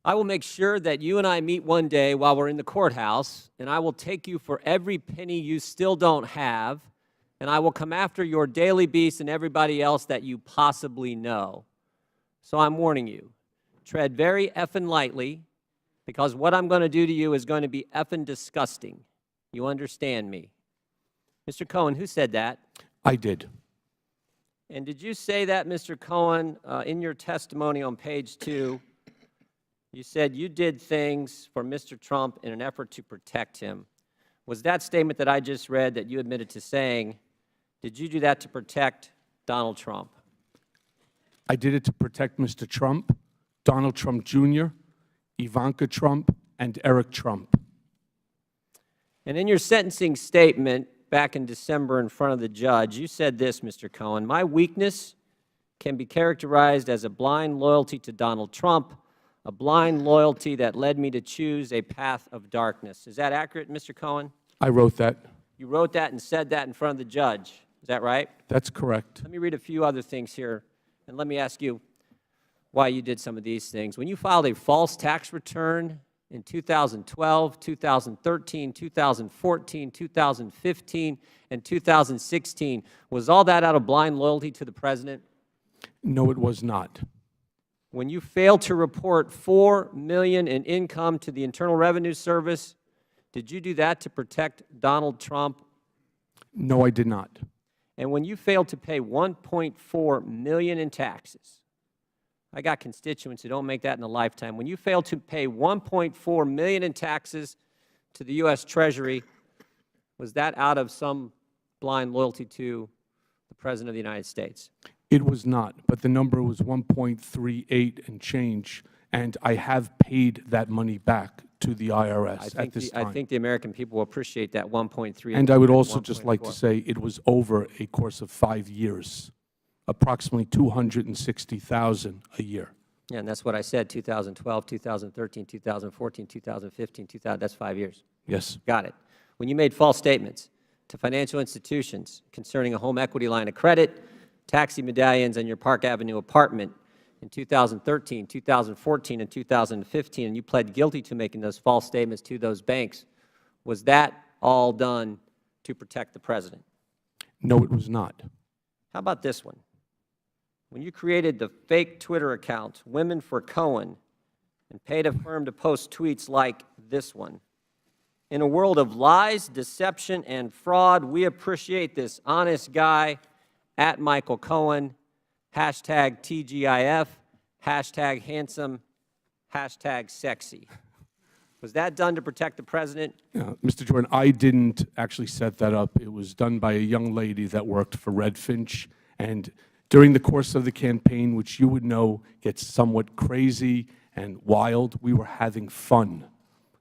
I will make sure that you and I meet one day while we're in the courthouse, and I will take you for every penny you still don't have, and I will come after your daily beast and everybody else that you possibly know. So I'm warning you, tread very effing lightly, because what I'm going to do to you is going to be effing disgusting. You understand me? Mr. Cohen, who said that? I did. And did you say that, Mr. Cohen, in your testimony on page 2? You said you did things for Mr. Trump in an effort to protect him. Was that statement that I just read that you admitted to saying, did you do that to protect Donald Trump? I did it to protect Mr. Trump, Donald Trump Jr., Ivanka Trump, and Eric Trump. And in your sentencing statement back in December in front of the judge, you said this, Mr. Cohen, my weakness can be characterized as a blind loyalty to Donald Trump, a blind loyalty that led me to choose a path of darkness. Is that accurate, Mr. Cohen? I wrote that. You wrote that and said that in front of the judge. Is that right? That's correct. Let me read a few other things here, and let me ask you why you did some of these things. When you filed a false tax return in 2012, 2013, 2014, 2015, and 2016, was all that out of blind loyalty to the President? No, it was not. When you failed to report $4 million in income to the Internal Revenue Service, did you do that to protect Donald Trump? No, I did not. And when you failed to pay $1.4 million in taxes, I got constituents who don't make that in a lifetime. When you failed to pay $1.4 million in taxes to the U.S. Treasury, was that out of some blind loyalty to the President of the United States? It was not, but the number was 1.38 and change, and I have paid that money back to the IRS at this time. I think the American people will appreciate that 1.3. And I would also just like to say it was over a course of 5 years, approximately $260,000 a year. Yeah, and that's what I said, 2012, 2013, 2014, 2015, 2000, that's 5 years. Yes. Got it. When you made false statements to financial institutions concerning a home equity line of credit, taxi medallions, and your Park Avenue apartment in 2013, 2014, and 2015, and you pled guilty to making those false statements to those banks, was that all done to protect the President? No, it was not. How about this one? When you created the fake Twitter account, Women for Cohen, and paid a firm to post tweets like this one, in a world of lies, deception, and fraud, we appreciate this honest guy at Michael Cohen, hashtag TGIF, hashtag handsome, hashtag sexy. Was that done to protect the President? Mr. Jordan, I didn't actually set that up. It was done by a young lady that worked for Red Finch, and during the course of the campaign, which you would know gets somewhat crazy and wild, we were having fun.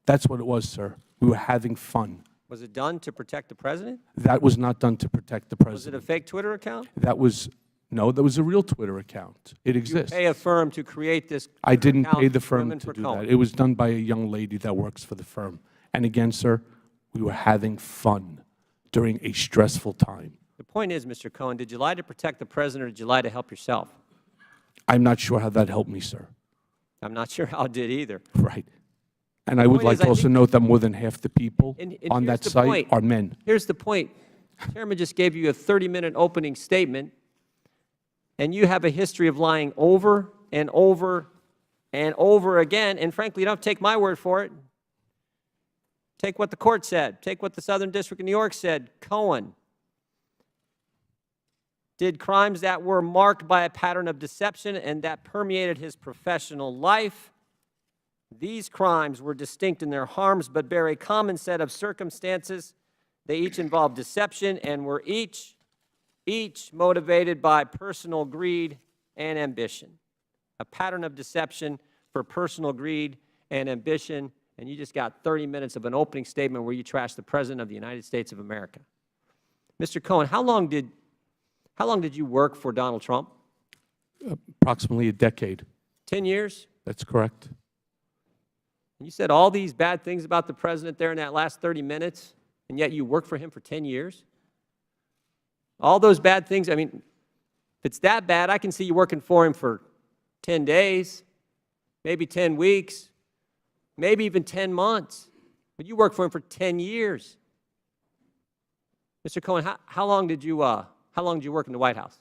That's what it was, sir. We were having fun. Was it done to protect the President? That was not done to protect the President. Was it a fake Twitter account? That was, no, that was a real Twitter account. It exists. Did you pay a firm to create this Twitter I didn't account pay the for firm Women to for do Cohen? that. It was done by a young lady that works for the firm. And again, sir, we were having fun during a stressful time. The point is, Mr. Cohen, did you lie to protect the President or did you lie to help yourself? I'm not sure how that helped me, sir. I'm not sure how it did either. Right. And I would like to also note that more than half the people on that site are men. Here's the point. The Chairman just gave you a 30-minute opening statement, and you have a history of lying over and over and over again. And frankly, you don't have to take my word for it. Take what the court said. Take what the Southern District of New York said. Cohen did crimes that were marked by a pattern of deception and that permeated his professional life. These crimes were distinct in their harms, but bear a common set of circumstances. They each involved deception and were each motivated by personal greed and ambition. A pattern of deception for personal greed and ambition, and you just got 30 minutes of an opening statement where you trashed the President of the United States of America. Mr. Cohen, how long did you work for Donald Trump? Approximately a decade. 10 years? That's correct. You said all these bad things about the President there in that last 30 minutes, and yet you worked for him for 10 years? All those bad things, I mean, if it's that bad, I can see you working for him for 10 days, maybe 10 weeks, maybe even 10 months. But you worked for him for 10 years. Mr. Cohen, how long did you work in the White House?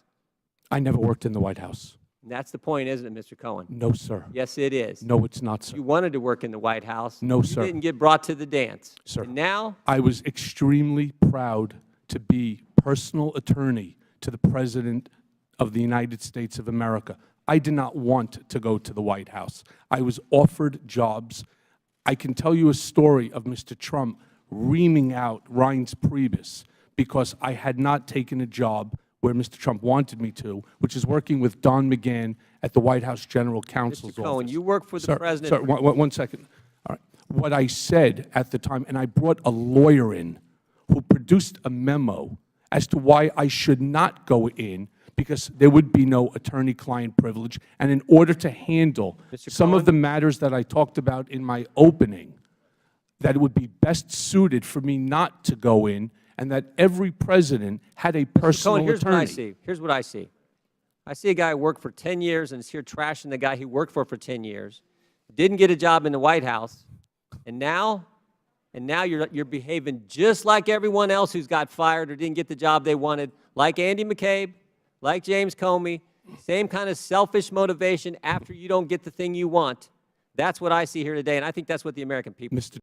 I never worked in the White House. And that's the point, isn't it, Mr. Cohen? No, sir. Yes, it is. No, it's not, sir. You wanted to work in the White House. No, sir. You didn't get brought to the dance. Sir. And now, I was extremely proud to be personal attorney to the President of the United States of America. I did not want to go to the White House. I was offered jobs. I can tell you a story of Mr. Trump reaming out Reince Priebus because I had not taken a job where Mr. Trump wanted me to, which is working with Don McGahn at the White House General Counsel's Mr. Cohen, office. you work for the Sir, President. Sir, one second. All right. What I said at the time, and I brought a lawyer in who produced a memo as to why I should not go in, because there would be no attorney-client privilege, and in order to handle some of the matters that I talked about in my opening, that it would be best suited for me not to go in, and that every president had a personal Cohen, here's attorney. what I see. Here's what I see. I see a guy who worked for 10 years and is here trashing the guy he worked for 10 years, didn't get a job in the White House, and now you're behaving just like everyone else who's got fired or didn't get the job they wanted, like Andy McCabe, like James Comey, same kind of selfish motivation after you don't get the thing you want. That's what I see here today, and I think that's what the American people Mr.